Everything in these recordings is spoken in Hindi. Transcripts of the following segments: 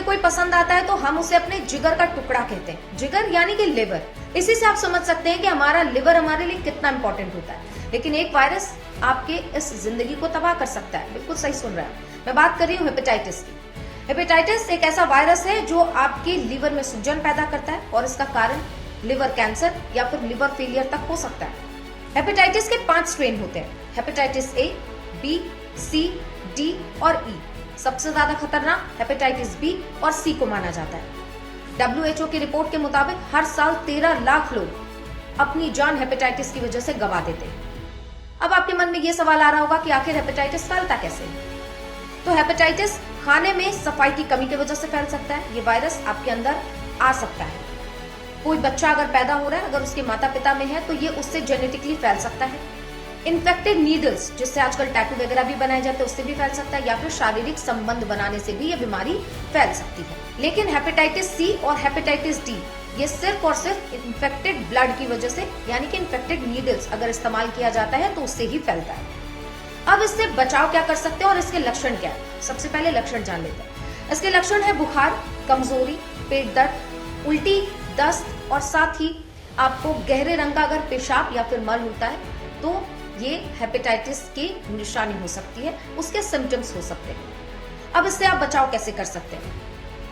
हमें कोई पसंद आता है तो हम उसे अपने जिगर का टुकड़ा कहते हैं। जिगर यानी कि लिवर। इसी से आप समझ सकते हैं कि हमारा लिवर हमारे लिए कितना इंपॉर्टेंट होता है। लेकिन एक वायरस आपके इस जिंदगी को तबाह कर सकता है। बिल्कुल सही सुन रहे हैं, मैं बात कर रही हूँ हेपेटाइटिस की। हेपेटाइटिस एक ऐसा वायरस है जो आपके लीवर में सूजन पैदा करता है और इसका कारण लिवर कैंसर या फिर लिवर फेलियर तक हो सकता है। हेपेटाइटिस के 5 स्ट्रेन होते हैं, hepatitis A, B, C, D और ई। सबसे ज्यादा खतरनाक हेपेटाइटिस बी और सी को माना जाता है। WHO की रिपोर्ट के मुताबिक हर साल 13 लाख लोग अपनी जान हेपेटाइटिस की वजह से गंवा देते हैं। अब आपके मन में यह सवाल आ रहा होगा कि आखिर हेपेटाइटिस फैलता कैसे है? तो हेपेटाइटिस खाने में सफाई की कमी की वजह से फैल सकता है। ये वायरस आपके अंदर आ सकता है। कोई बच्चा अगर पैदा हो रहा है, अगर उसके माता पिता में है, तो ये उससे जेनेटिकली फैल सकता है। इन्फेक्टेड नीडल्स, जिससे आजकल टैटू वगैरह भी बनाए जाते हैं, उससे भी फैल सकता है, या फिर शारीरिक संबंध बनाने से भी ये बीमारी फैल सकती है। लेकिन हेपेटाइटिस सी और हेपेटाइटिस डी ये सिर्फ और सिर्फ इन्फेक्टेड ब्लड की वजह से, यानी कि इन्फेक्टेड नीडल्स अगर इस्तेमाल किया जाता है तो उससे ही फैलता है। अब इससे बचाव क्या कर सकते हैं और इसके लक्षण क्या है? सबसे पहले लक्षण जान लेते हैं। इसके लक्षण है बुखार, कमजोरी, पेट दर्द, उल्टी, दस्त और साथ ही आपको गहरे रंग का अगर पेशाब या फिर मल होता है तो ये हेपेटाइटिस की निशानी हो सकती है, उसके सिम्टम्स हो सकते हैं। अब इससे आप बचाव कैसे कर सकते हैं?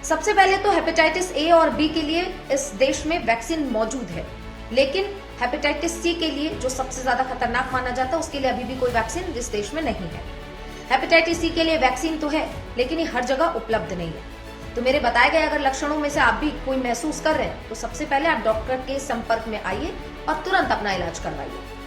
सबसे पहले तो हेपेटाइटिस ए और बी के लिए इस देश में वैक्सीन मौजूद है, लेकिन हेपेटाइटिस सी के लिए जो सबसे ज्यादा खतरनाक माना जाता है उसके लिए अभी भी कोई वैक्सीन इस देश में नहीं है। हेपेटाइटिस सी के लिए वैक्सीन तो है, लेकिन ये हर जगह उपलब्ध नहीं है। तो मेरे बताए गए अगर लक्षणों में से आप भी कोई महसूस कर रहे हैं तो सबसे पहले आप डॉक्टर के संपर्क में आइए और तुरंत अपना इलाज करवाइए।